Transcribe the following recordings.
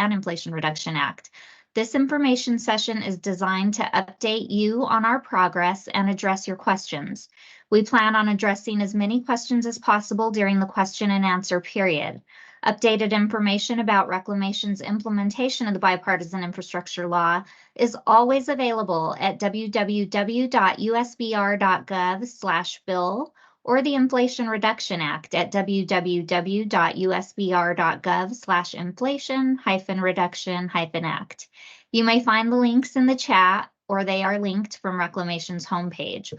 and Inflation Reduction Act. This information session is designed to update you on our progress and address your questions. We plan on addressing as many questions as possible during the question and answer period. Updated information about Reclamation's implementation of the bipartisan infrastructure law is always available at www.usbr.gov/bill or the Inflation Reduction Act at www.usbr.gov/inflation-reduction-act. You may find the links in the chat, or they are linked from Reclamation's homepage.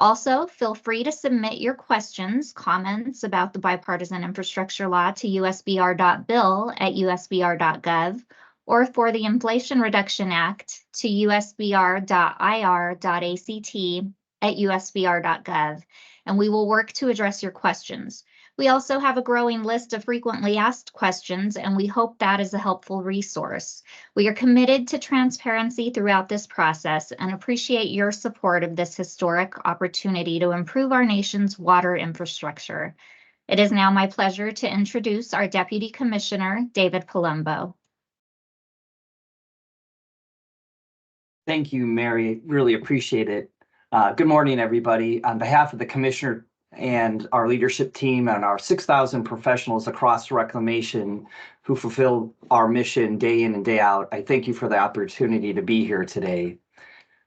Also, feel free to submit your questions, comments about the bipartisan infrastructure law to usbr.bill@usbr.gov, or for the Inflation Reduction Act to usbr.ir.act@usbr.gov, and we will work to address your questions. We also have a growing list of frequently asked questions, and we hope that is a helpful resource. We are committed to transparency throughout this process and appreciate your support of this historic opportunity to improve our nation's water infrastructure. It is now my pleasure to introduce our Deputy Commissioner, David Palumbo. Thank you, Mary. Really appreciate it. Good morning, everybody. On behalf of the Commissioner and our leadership team and our 6,000 professionals across Reclamation who fulfill our mission day in and day out, I thank you for the opportunity to be here today.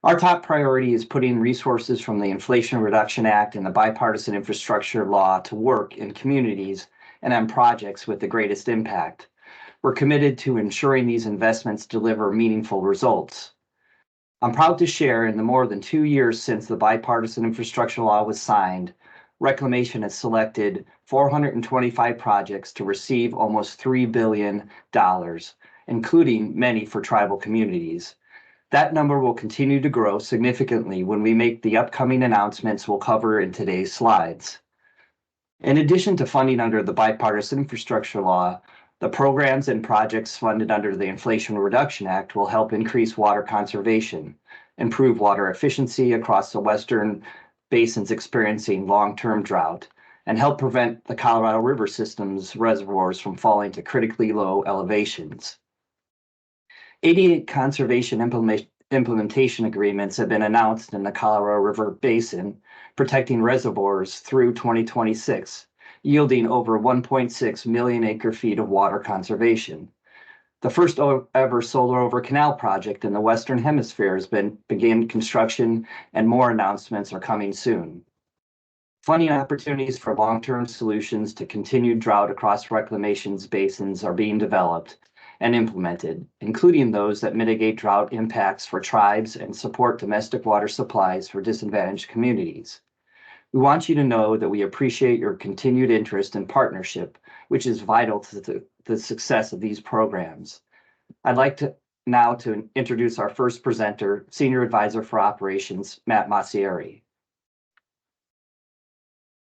Our top priority is putting resources from the Inflation Reduction Act and the bipartisan infrastructure law to work in communities and on projects with the greatest impact. We're committed to ensuring these investments deliver meaningful results. I'm proud to share in the more than 2 years since the bipartisan infrastructure law was signed, Reclamation has selected 425 projects to receive almost $3 billion, including many for tribal communities. That number will continue to grow significantly when we make the upcoming announcements we'll cover in today's slides. In addition to funding under the bipartisan infrastructure law, the programs and projects funded under the Inflation Reduction Act will help increase water conservation, improve water efficiency across the Western basins experiencing long-term drought, and help prevent the Colorado River system's reservoirs from falling to critically low elevations. 88 conservation implementation agreements have been announced in the Colorado River Basin, protecting reservoirs through 2026, yielding over 1.6 million acre-feet of water conservation. The first ever solar over canal project in the Western Hemisphere has began construction, and more announcements are coming soon. Funding opportunities for long-term solutions to continued drought across Reclamation's basins are being developed and implemented, including those that mitigate drought impacts for tribes and support domestic water supplies for disadvantaged communities. We want you to know that we appreciate your continued interest and partnership, which is vital to the success of these programs. I'd like to now introduce our first presenter, Senior Advisor for Operations, Matt Masieri.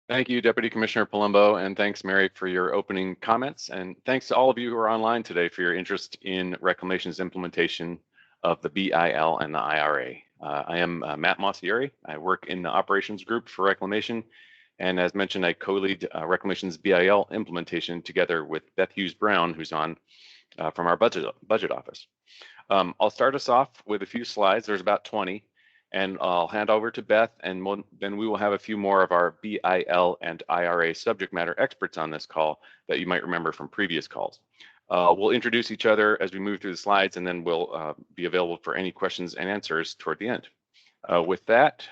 Thank you, Deputy Commissioner Palumbo, and thanks, Mary, for your opening comments. And thanks to all of you who are online today for your interest in Reclamation's implementation of the BIL and the IRA. I am Matt Masieri. I work in the operations group for Reclamation. And as mentioned, I co-lead Reclamation's BIL implementation together with Beth Hughes-Brown, who's on from our budget office. I'll start us off with a few slides. There's about 20. And I'll hand over to Beth, and then we will have a few more of our BIL and IRA subject matter experts on this call that you might remember from previous calls. We'll introduce each other as we move through the slides, and then we'll be available for any questions and answers toward the end. With that,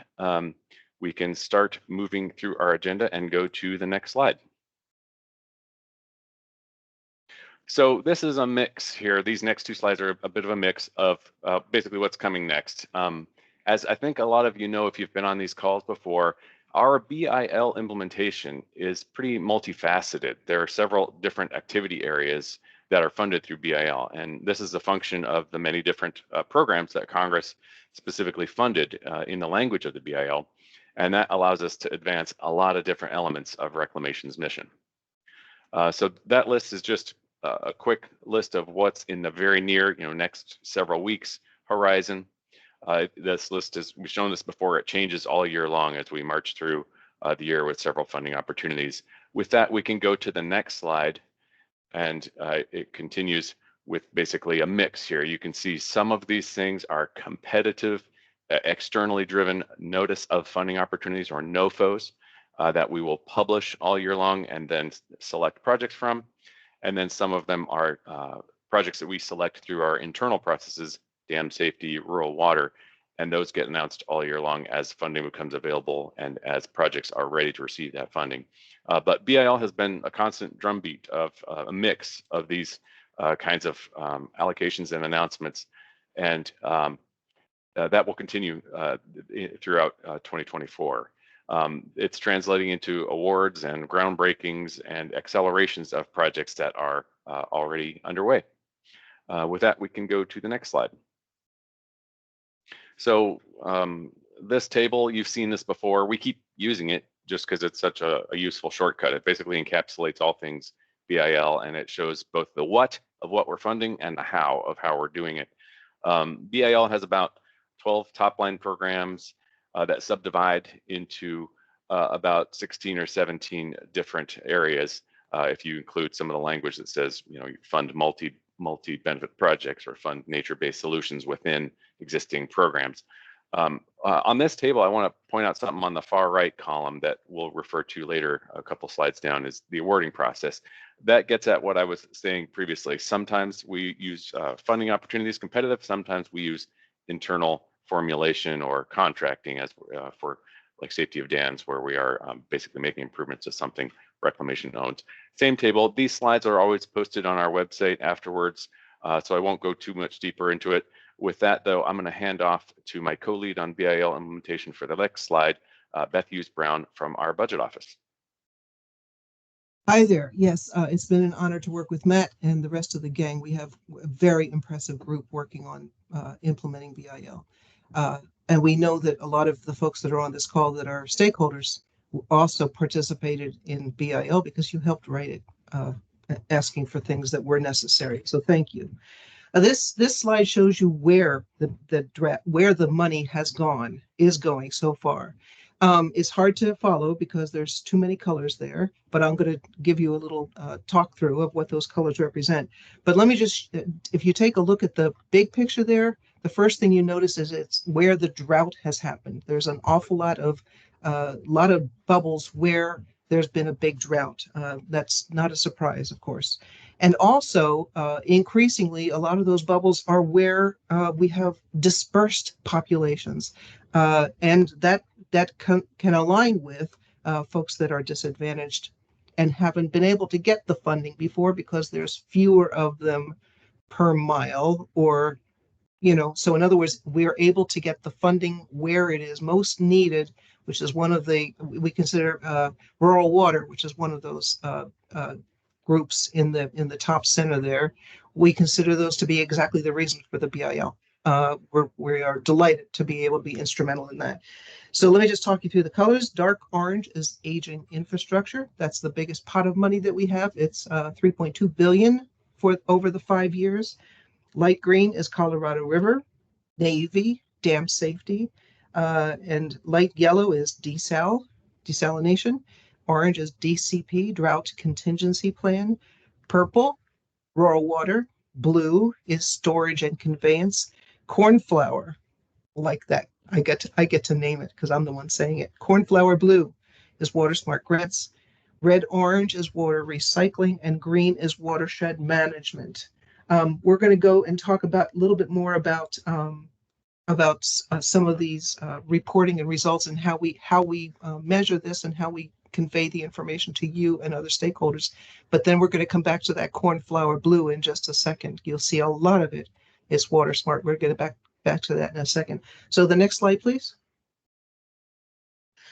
we can start moving through our agenda and go to the next slide. So this is a mix here. These next two slides are a bit of a mix of basically what's coming next. As I think a lot of you know, if you've been on these calls before, our BIL implementation is pretty multifaceted. There are several different activity areas that are funded through BIL, and this is a function of the many different programs that Congress specifically funded in the language of the BIL, and that allows us to advance a lot of different elements of Reclamation's mission. So that list is just a quick list of what's in the very near, next several weeks horizon. This list is, we've shown this before, it changes all year long as we march through the year with several funding opportunities. With that, we can go to the next slide, and it continues with basically a mix here. You can see some of these things are competitive, externally driven notice of funding opportunities, or NOFOs, that we will publish all year long and then select projects from. And then some of them are projects that we select through our internal processes, dam safety, rural water, and those get announced all year long as funding becomes available and as projects are ready to receive that funding. But BIL has been a constant drumbeat of a mix of these kinds of allocations and announcements, and that will continue throughout 2024. It's translating into awards and groundbreakings and accelerations of projects that are already underway. With that, we can go to the next slide. So this table, you've seen this before. We keep using it just because it's such a useful shortcut. It basically encapsulates all things BIL, and it shows both the what of what we're funding and the how of how we're doing it. BIL has about 12 top-line programs that subdivide into about 16 or 17 different areas. If you include some of the language that says, you fund multi-benefit projects or fund nature-based solutions within existing programs. On this table, I want to point out something on the far right column that we'll refer to later, a couple slides down, is the awarding process. That gets at what I was saying previously. Sometimes we use funding opportunities competitive, sometimes we use internal formulation or contracting as for like safety of dams, where we are basically making improvements to something Reclamation owns. Same table. These slides are always posted on our website afterwards, so I won't go too much deeper into it. With that, though, I'm going to hand off to my co-lead on BIL implementation for the next slide, Beth Hughes-Brown from our budget office. Hi there. Yes, it's been an honor to work with Matt and the rest of the gang. We have a very impressive group working on implementing BIL. And we know that a lot of the folks that are on this call that are stakeholders also participated in BIL because you helped write it, asking for things that were necessary. So thank you. This slide shows you where the money is going so far. It's hard to follow because there's too many colors there, but I'm going to give you a little talk through of what those colors represent. But let me just, if you take a look at the big picture there, the first thing you notice is it's where the drought has happened. There's an awful lot of bubbles where there's been a big drought. That's not a surprise, of course. And also, increasingly, a lot of those bubbles are where we have dispersed populations. And that can align with folks that are disadvantaged and haven't been able to get the funding before because there's fewer of them per mile, or so in other words, we're able to get the funding where it is most needed, which is one of we consider rural water, which is one of those groups in the top center there. We consider those to be exactly the reason for the BIL. We are delighted to be able to be instrumental in that. So let me just talk you through the colors. Dark orange is aging infrastructure. That's the biggest pot of money that we have. It's $3.2 billion for over the 5 years. Light green is Colorado River. Navy, dam safety. And light yellow is desalination. Orange is DCP, drought contingency plan. Purple, rural water. Blue is storage and conveyance. Cornflower, like that. I get to name it because I'm the one saying it. Cornflower blue is water smart grants. Red orange is water recycling, and green is watershed management. We're going to go and talk about a little bit more about some of these reporting and results and how we measure this and how we convey the information to you and other stakeholders. But then we're going to come back to that cornflower blue in just a second. You'll see a lot of it is water smart. We're going to back to that in a second. So the next slide, please.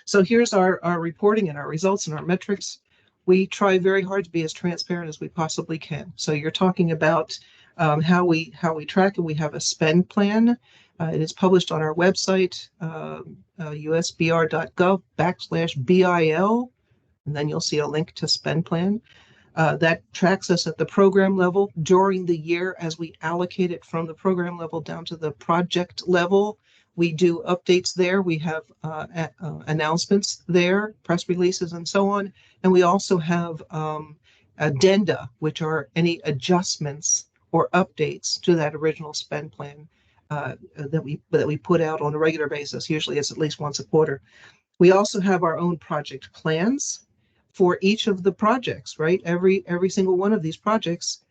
So here's our reporting and our results and our metrics. We try very hard to be as transparent as we possibly can. So you're talking about how we track it. We have a spend plan. It is published on our website, usbr.gov/BIL, and then you'll see a link to spend plan. That tracks us at the program level during the year as we allocate it from the program level down to the project level. We do updates there. We have announcements there, press releases, and so on. And we also have addenda, which are any adjustments or updates to that original spend plan that we put out on a regular basis. Usually it's at least once a quarter. We also have our own project plans for each of the projects, right? Every single one of these projects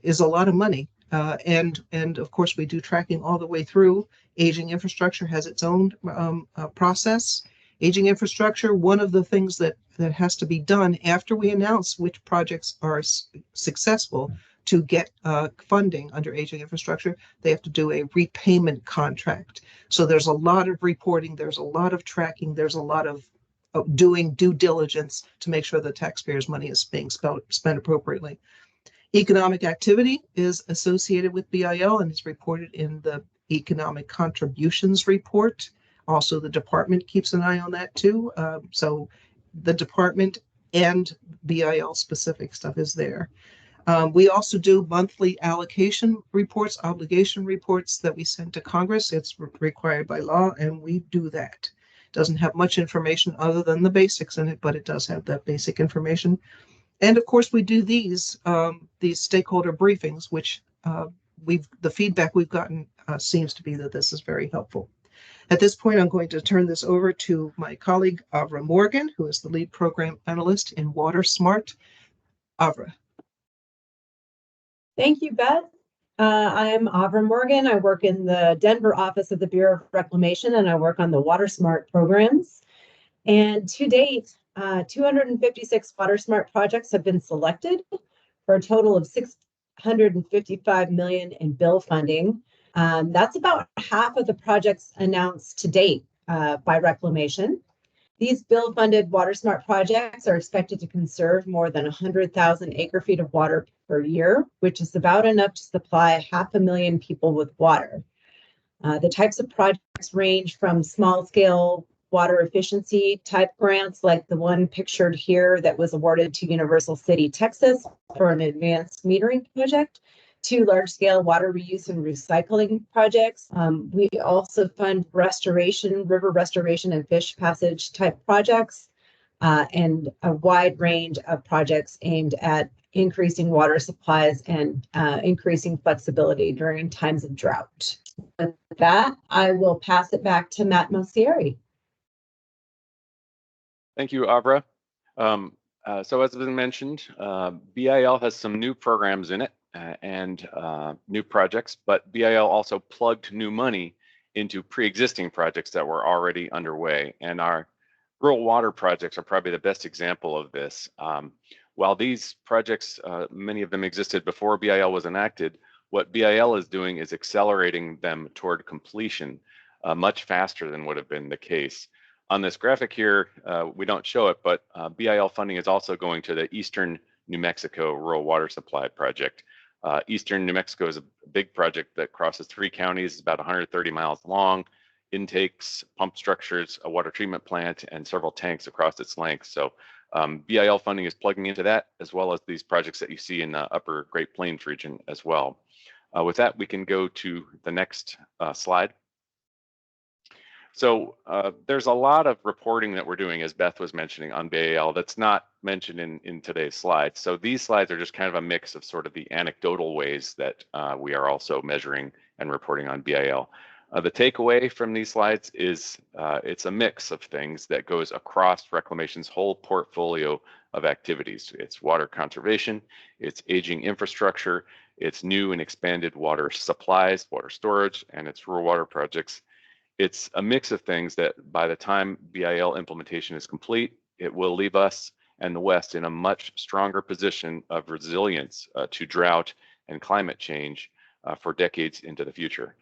is a lot of money. And of course, we do tracking all the way through. Aging infrastructure has its own process. Aging infrastructure, one of the things that has to be done after we announce which projects are successful to get funding under aging infrastructure, they have to do a repayment contract. So there's a lot of reporting, there's a lot of tracking, there's a lot of doing due diligence to make sure the taxpayers' money is being spent appropriately. Economic activity is associated with BIL and is reported in the economic contributions report. Also, the department keeps an eye on that too. So the department and BIL specific stuff is there. We also do monthly allocation reports, obligation reports that we send to Congress. It's required by law, and we do that. Doesn't have much information other than the basics in it, but it does have that basic information. And of course, we do these stakeholder briefings, which the feedback we've gotten seems to be that this is very helpful. At this point, I'm going to turn this over to my colleague, Avra Morgan, who is the lead program analyst in Water Smart. Avra. Thank you, Beth. I'm Avra Morgan. I work in the Denver office of the Bureau of Reclamation, and I work on the Water Smart programs. And to date, 256 Water Smart projects have been selected for a total of $655 million in BIL funding. That's about half of the projects announced to date by Reclamation. These BIL-funded Water Smart projects are expected to conserve more than 100,000 acre-feet of water per year, which is about enough to supply 500,000 people with water. The types of projects range from small-scale water efficiency type grants, like the one pictured here that was awarded to Universal City, Texas, for an advanced metering project, to large-scale water reuse and recycling projects. We also fund restoration, river restoration and fish passage type projects, and a wide range of projects aimed at increasing water supplies and increasing flexibility during times of drought. With that, I will pass it back to Matt Mosieri. Thank you, Avra. So as has been mentioned, BIL has some new programs in it and new projects, but BIL also plugged new money into pre-existing projects that were already underway. And our rural water projects are probably the best example of this. While these projects, many of them existed before BIL was enacted, what BIL is doing is accelerating them toward completion much faster than would have been the case. On this graphic here, we don't show it, but BIL funding is also going to the Eastern New Mexico Rural Water Supply Project. Eastern New Mexico is a big project that crosses 3 counties, it's about 130 miles long, intakes, pump structures, a water treatment plant, and several tanks across its length. So BIL funding is plugging into that, as well as these projects that you see in the upper Great Plains region as well. With that, we can go to the next slide. So there's a lot of reporting that we're doing, as Beth was mentioning, on BIL that's not mentioned in today's slides. So these slides are just kind of a mix of sort of the anecdotal ways that we are also measuring and reporting on BIL. The takeaway from these slides is it's a mix of things that goes across Reclamation's whole portfolio of activities. It's water conservation, it's aging infrastructure, it's new and expanded water supplies, water storage, and it's rural water projects. It's a mix of things that by the time BIL implementation is complete, it will leave us and the West in a much stronger position of resilience to drought and climate change for decades into the future.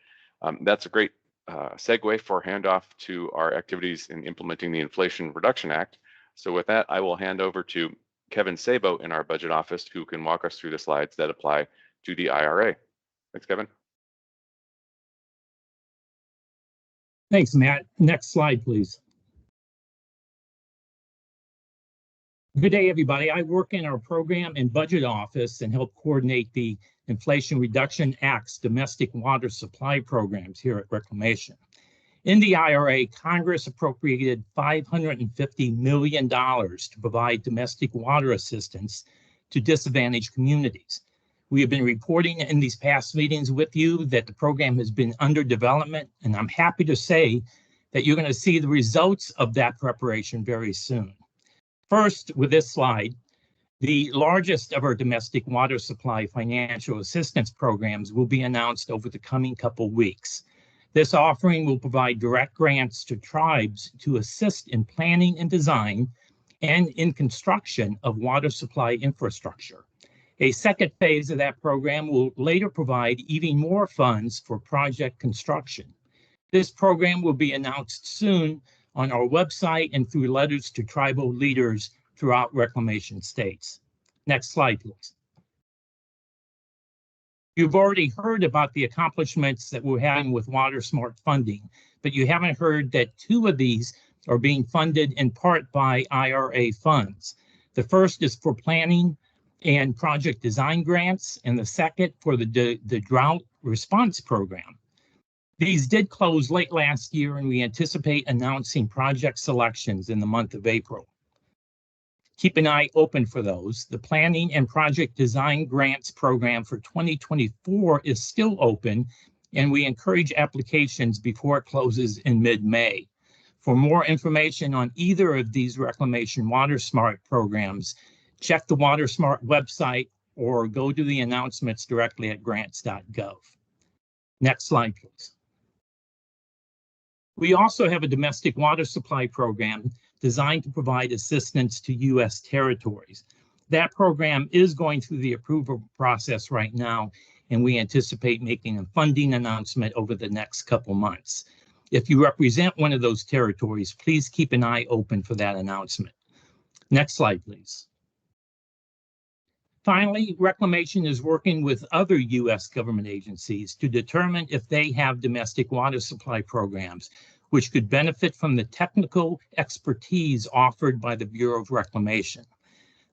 That's a great segue for handoff to our activities in implementing the Inflation Reduction Act. So with that, I will hand over to Kevin Sabo in our budget office, who can walk us through the slides that apply to the IRA. Thanks, Kevin. Thanks, Matt. Next slide, please. Good day, everybody. I work in our program and budget office and help coordinate the Inflation Reduction Act's domestic water supply programs here at Reclamation. In the IRA, Congress appropriated $550 million to provide domestic water assistance to disadvantaged communities. We have been reporting in these past meetings with you that the program has been under development, and I'm happy to say that you're going to see the results of that preparation very soon. First, with this slide, the largest of our domestic water supply financial assistance programs will be announced over the coming couple weeks. This offering will provide direct grants to tribes to assist in planning and design and in construction of water supply infrastructure. A second phase of that program will later provide even more funds for project construction. This program will be announced soon on our website and through letters to tribal leaders throughout reclamation states. Next slide, please. You've already heard about the accomplishments that we're having with Water Smart funding, but you haven't heard that 2 of these are being funded in part by IRA funds. The first is for planning and project design grants, and the second for the drought response program. These did close late last year, and we anticipate announcing project selections in the month of April. Keep an eye open for those. The Planning and Project Design Grants program for 2024 is still open, and we encourage applications before it closes in mid-May. For more information on either of these Reclamation Water Smart programs, check the Water Smart website or go to the announcements directly at grants.gov. Next slide, please. We also have a domestic water supply program designed to provide assistance to U.S. territories. That program is going through the approval process right now, and we anticipate making a funding announcement over the next couple months. If you represent one of those territories, please keep an eye open for that announcement. Next slide, please. Finally, Reclamation is working with other U.S. government agencies to determine if they have domestic water supply programs which could benefit from the technical expertise offered by the Bureau of Reclamation.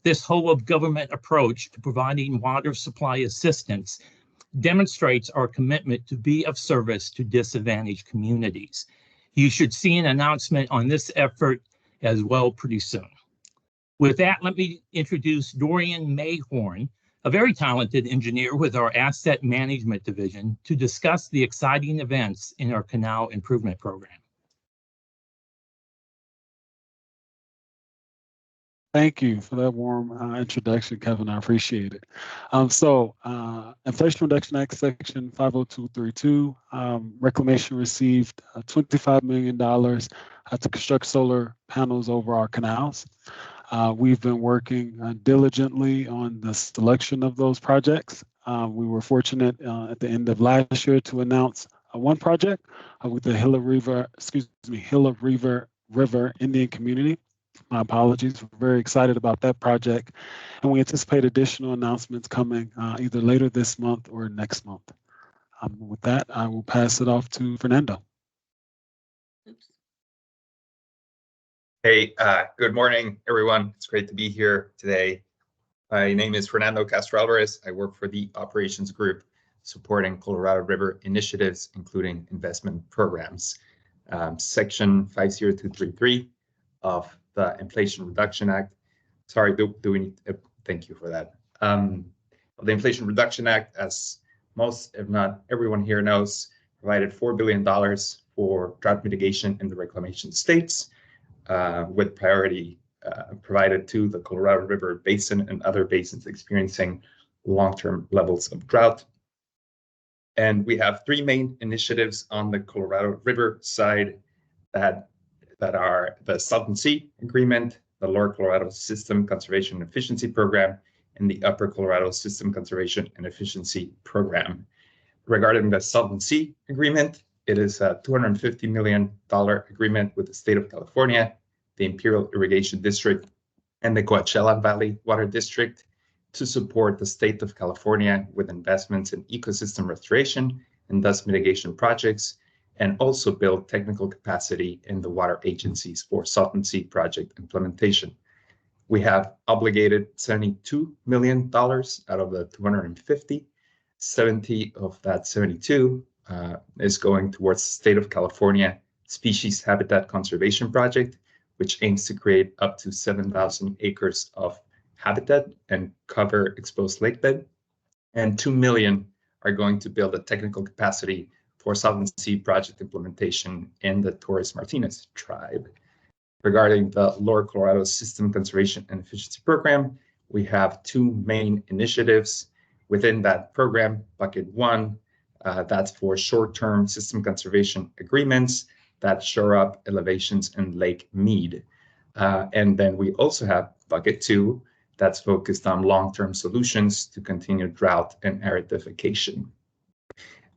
This whole of government approach to providing water supply assistance demonstrates our commitment to be of service to disadvantaged communities. You should see an announcement on this effort as well pretty soon. With that, let me introduce Dorian Mayhorn, a very talented engineer with our Asset Management Division, to discuss the exciting events in our Canal Improvement Program. Thank you for that warm introduction, Kevin. I appreciate it. Inflation Reduction Act Section 50232, Reclamation received $25 million to construct solar panels over our canals. We've been working diligently on the selection of those projects. We were fortunate at the end of last year to announce one project with the Gila River Indian Community. My apologies. We're very excited about that project, and we anticipate additional announcements coming either later this month or next month. With that, I will pass it off to Fernando. Hey, good morning, everyone. It's great to be here today. My name is Fernando Castro Alvarez. I work for the operations group supporting Colorado River initiatives, including investment programs. Section 50233 of the Inflation Reduction Act. Sorry, thank you for that. The Inflation Reduction Act, as most, if not everyone here knows, provided $4 billion for drought mitigation in the reclamation states, with priority provided to the Colorado River Basin and other basins experiencing long-term levels of drought. And we have 3 main initiatives on the Colorado River side that are the Salton Sea Agreement, the Lower Colorado System Conservation and Efficiency Program, and the Upper Colorado System Conservation and Efficiency Program. Regarding the Salton Sea Agreement, it is a $250 million agreement with the state of California, the Imperial Irrigation District, and the Coachella Valley Water District to support the state of California with investments in ecosystem restoration and dust mitigation projects, and also build technical capacity in the water agencies for Salton Sea project implementation. We have obligated $72 million out of the 250. 70 of that 72 is going towards the state of California Species Habitat Conservation Project, which aims to create up to 7,000 acres of habitat and cover exposed lakebed. and 2 million are going to build a technical capacity for Salton Sea project implementation in the Torres Martinez tribe. Regarding the Lower Colorado System Conservation and Efficiency Program, we have two main initiatives within that program. Bucket one, that's for short-term system conservation agreements that shore up elevations in Lake Mead. And then we also have bucket two, that's focused on long-term solutions to continue drought and aridification.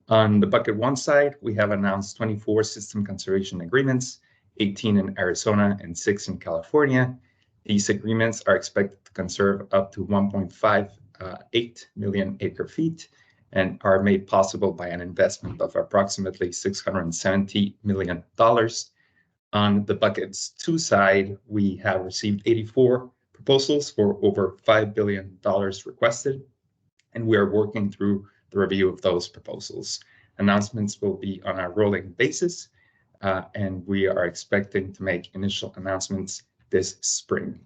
On the bucket one side, we have announced 24 system conservation agreements, 18 in Arizona and 6 in California. These agreements are expected to conserve up to 1.58 million acre feet and are made possible by an investment of approximately $670 million. On the buckets two side, we have received 84 proposals for over $5 billion requested, and we are working through the review of those proposals. Announcements will be on a rolling basis, and we are expecting to make initial announcements this spring.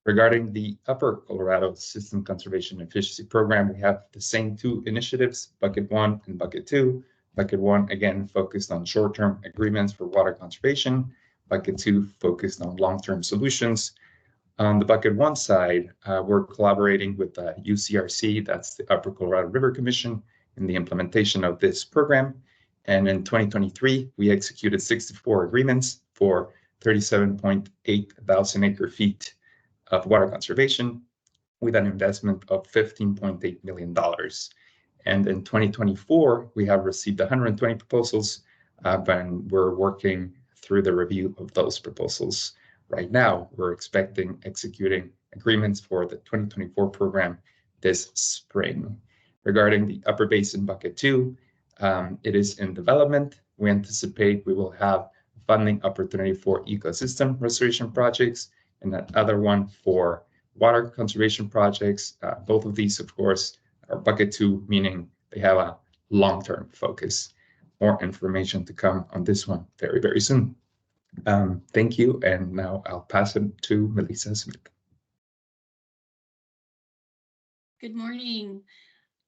Regarding the Upper Colorado System Conservation Efficiency Program, we have the same two initiatives, bucket one and bucket two. Bucket one, again, focused on short-term agreements for water conservation. Bucket two, focused on long-term solutions. On the bucket one side, we're collaborating with the UCRC, that's the Upper Colorado River Commission, in the implementation of this program. And in 2023, we executed 64 agreements for 37.8 thousand acre feet of water conservation with an investment of $15.8 million. And in 2024, we have received 120 proposals, but we're working through the review of those proposals. Right now, we're executing agreements for the 2024 program this spring. Regarding the Upper Basin Bucket 2, it is in development. We anticipate we will have funding opportunity for ecosystem restoration projects and another one for water conservation projects. Both of these, of course, are Bucket 2, meaning they have a long-term focus. More information to come on this one very, very soon. Thank you, and now I'll pass it to Melissa Smith. Good morning.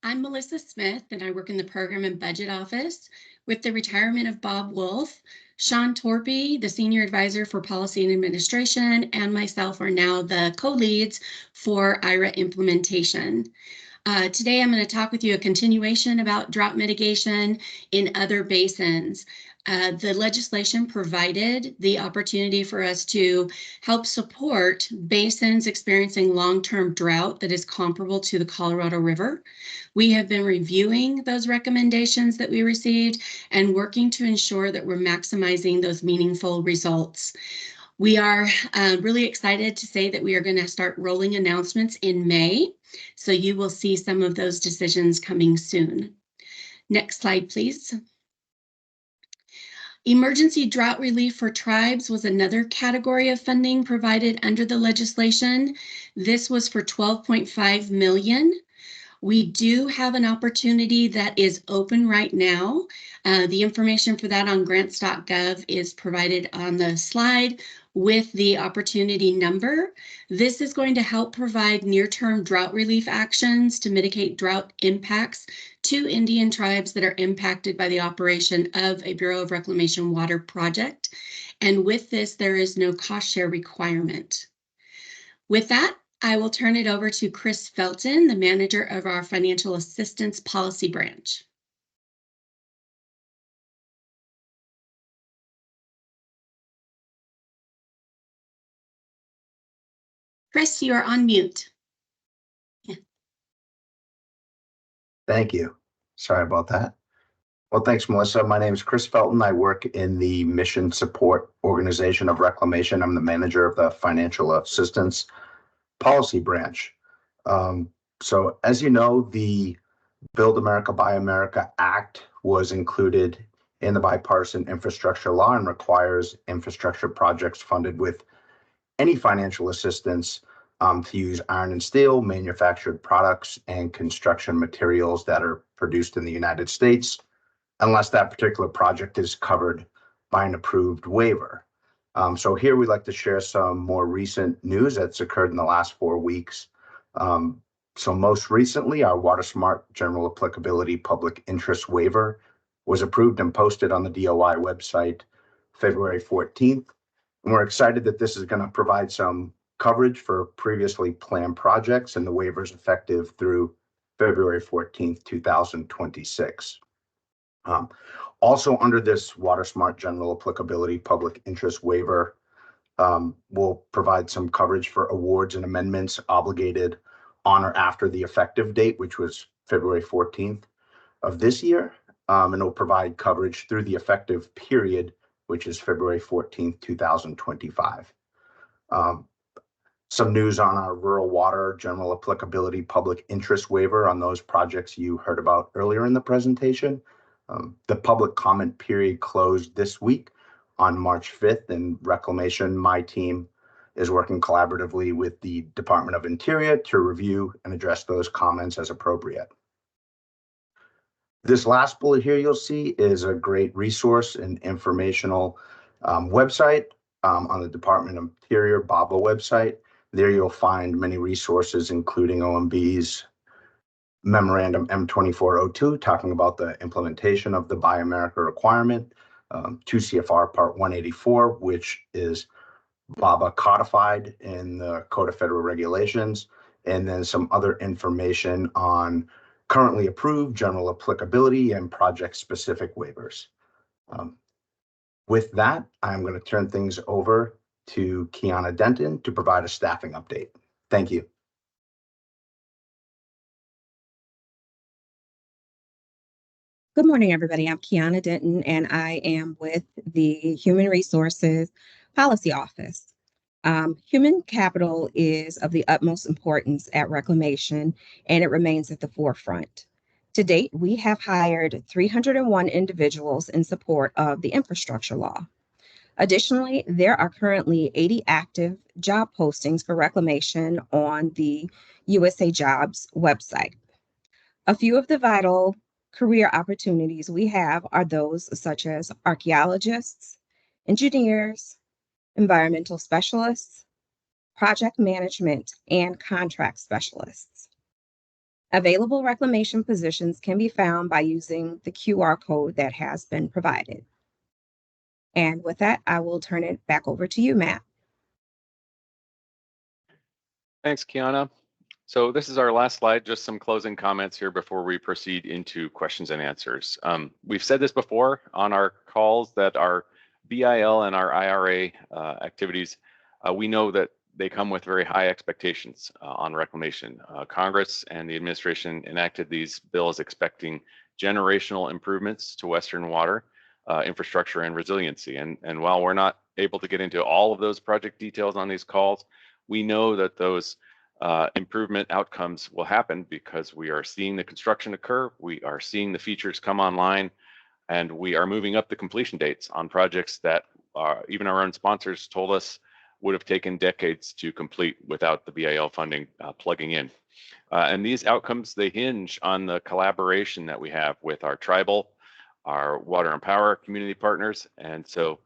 I'm Melissa Smith, and I work in the Program and Budget Office. With the retirement of Bob Wolf, Sean Torpy, the Senior Advisor for Policy and Administration, and myself are now the co-leads for IRA implementation. Today, I'm going to talk with you a continuation about drought mitigation in other basins. The legislation provided the opportunity for us to help support basins experiencing long-term drought that is comparable to the Colorado River. We have been reviewing those recommendations that we received and working to ensure that we're maximizing those meaningful results. We are really excited to say that we are going to start rolling announcements in May, so you will see some of those decisions coming soon. Next slide, please. Emergency drought relief for tribes was another category of funding provided under the legislation. This was for $12.5 million. We do have an opportunity that is open right now. The information for that on grants.gov is provided on the slide with the opportunity number. This is going to help provide near-term drought relief actions to mitigate drought impacts to Indian tribes that are impacted by the operation of a Bureau of Reclamation water project. And with this, there is no cost share requirement. With that, I will turn it over to Chris Felton, the manager of our Financial Assistance Policy Branch. Chris, you are on mute. Yeah. Thank you. Sorry about that. Well, thanks, Melissa. My name is Chris Felton. I work in the Mission Support Organization of Reclamation. I'm the manager of the Financial Assistance Policy Branch. So as you know, the Build America, Buy America Act was included in the bipartisan infrastructure law and requires infrastructure projects funded with any financial assistance to use iron and steel, manufactured products, and construction materials that are produced in the United States, unless that particular project is covered by an approved waiver. So here we'd like to share some more recent news that's occurred in the last 4 weeks. So most recently, our WaterSmart General Applicability Public Interest Waiver was approved and posted on the DOI website February 14th. And we're excited that this is going to provide some coverage for previously planned projects, and the waiver is effective through February 14th, 2026. Also under this WaterSmart General Applicability Public Interest Waiver, will provide some coverage for awards and amendments obligated on or after the effective date, which was February 14th of this year. And it'll provide coverage through the effective period, which is February 14th, 2025. Some news on our rural water general applicability public interest waiver on those projects you heard about earlier in the presentation. The public comment period closed this week on March 5th, and Reclamation, my team, is working collaboratively with the Department of Interior to review and address those comments as appropriate. This last bullet here you'll see is a great resource and informational website on the Department of Interior BABA website. There you'll find many resources, including OMB's Memorandum M2402, talking about the implementation of the Buy America requirement, 2 CFR Part 184, which is BABA codified in the Code of Federal Regulations, and then some other information on currently approved general applicability and project-specific waivers. With that, I'm going to turn things over to Kiana Denton to provide a staffing update. Thank you. Good morning, everybody. I'm Kiana Denton, and I am with the Human Resources Policy Office. Human capital is of the utmost importance at Reclamation, and it remains at the forefront. To date, we have hired 301 individuals in support of the infrastructure law. Additionally, there are currently 80 active job postings for Reclamation on the USA Jobs website. A few of the vital career opportunities we have are those such as archaeologists, engineers, environmental specialists, project management, and contract specialists. Available Reclamation positions can be found by using the QR code that has been provided. And with that, I will turn it back over to you, Matt. Thanks, Kiana. So this is our last slide, just some closing comments here before we proceed into questions and answers. We've said this before on our calls that our BIL and our IRA activities, we know that they come with very high expectations on Reclamation. Congress and the administration enacted these bills expecting generational improvements to Western water infrastructure and resiliency. And while we're not able to get into all of those project details on these calls, we know that those improvement outcomes will happen because we are seeing the construction occur, we are seeing the features come online, and we are moving up the completion dates on projects that even our own sponsors told us would have taken decades to complete without the BIL funding plugging in. And these outcomes, they hinge on the collaboration that we have with our tribal, our water and power community partners. And so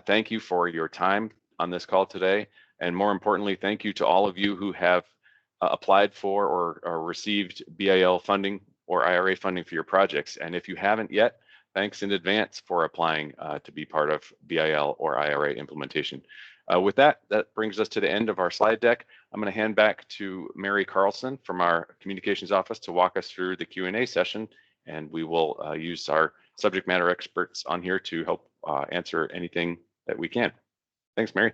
thank you for your time on this call today. And more importantly, thank you to all of you who have applied for or received BIL funding or IRA funding for your projects. And if you haven't yet, thanks in advance for applying to be part of BIL or IRA implementation. With that, that brings us to the end of our slide deck. I'm going to hand back to Mary Carlson from our communications office to walk us through the Q&A session, and we will use our subject matter experts on here to help answer anything that we can. Thanks, Mary.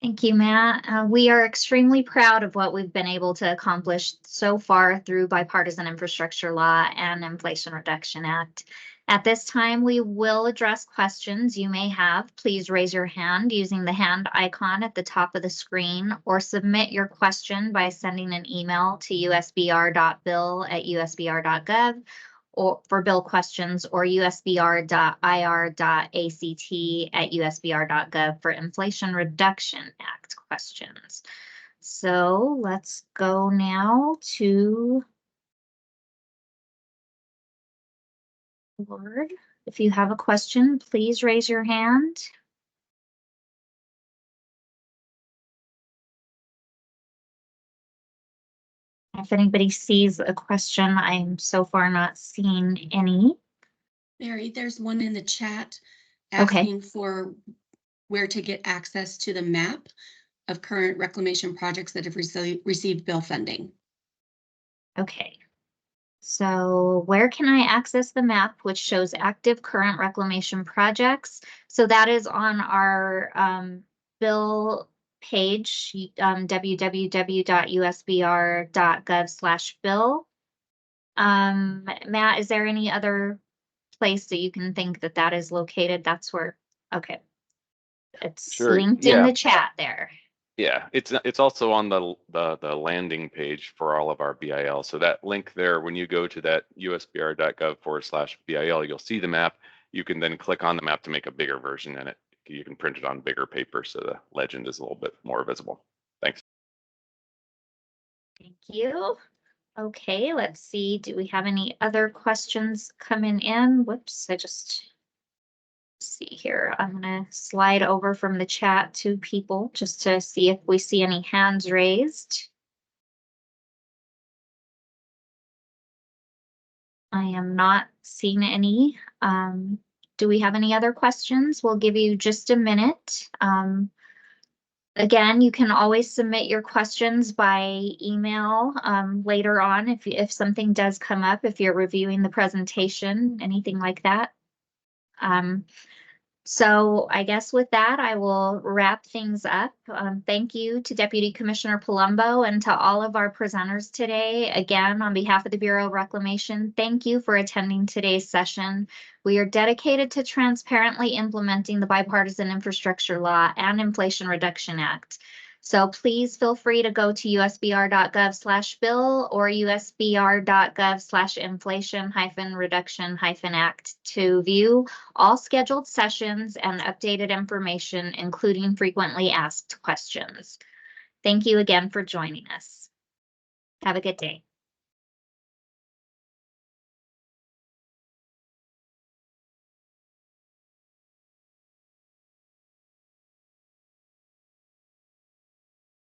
Thank you, Matt. We are extremely proud of what we've been able to accomplish so far through Bipartisan Infrastructure Law and Inflation Reduction Act. At this time, we will address questions you may have. Please raise your hand using the hand icon at the top of the screen, or submit your question by sending an email to usbr.bill@usbr.gov or for bill questions, or usbr.ir.act@usbr.gov for Inflation Reduction Act questions. So let's go now to Lord. If you have a question, please raise your hand. If anybody sees a question, I'm so far not seeing any. Mary, there's one in the chat Okay. asking for where to get access to the map of current reclamation projects that have received bill funding. Okay. So where can I access the map which shows active current reclamation projects? So that is on our bill page, www.usbr.gov/bill. Matt, is there any other place that you can think that that is located? That's where, okay. It's Sure, linked in yeah. the chat there. Yeah, it's also on the landing page for all of our BIL. So that link there, when you go to that usbr.gov/BIL, you'll see the map. You can then click on the map to make a bigger version in it. You can print it on bigger paper so the legend is a little bit more visible. Thanks. Thank you. Okay, let's see. Do we have any other questions coming in? Whoops, I just see here. I'm gonna slide over from the chat to people just to see if we see any hands raised. I am not seeing any. Do we have any other questions? We'll give you just a minute. Again, you can always submit your questions by email later on if something does come up, if you're reviewing the presentation, anything like that. So I guess with that, I will wrap things up. Thank you to Deputy Commissioner Palumbo and to all of our presenters today. Again, on behalf of the Bureau of Reclamation, thank you for attending today's session. We are dedicated to transparently implementing the Bipartisan Infrastructure Law and Inflation Reduction Act. So please feel free to go to usbr.gov/bill or usbr.gov/inflation-reduction-act to view all scheduled sessions and updated information, including frequently asked questions. Thank you again for joining us. Have a good day.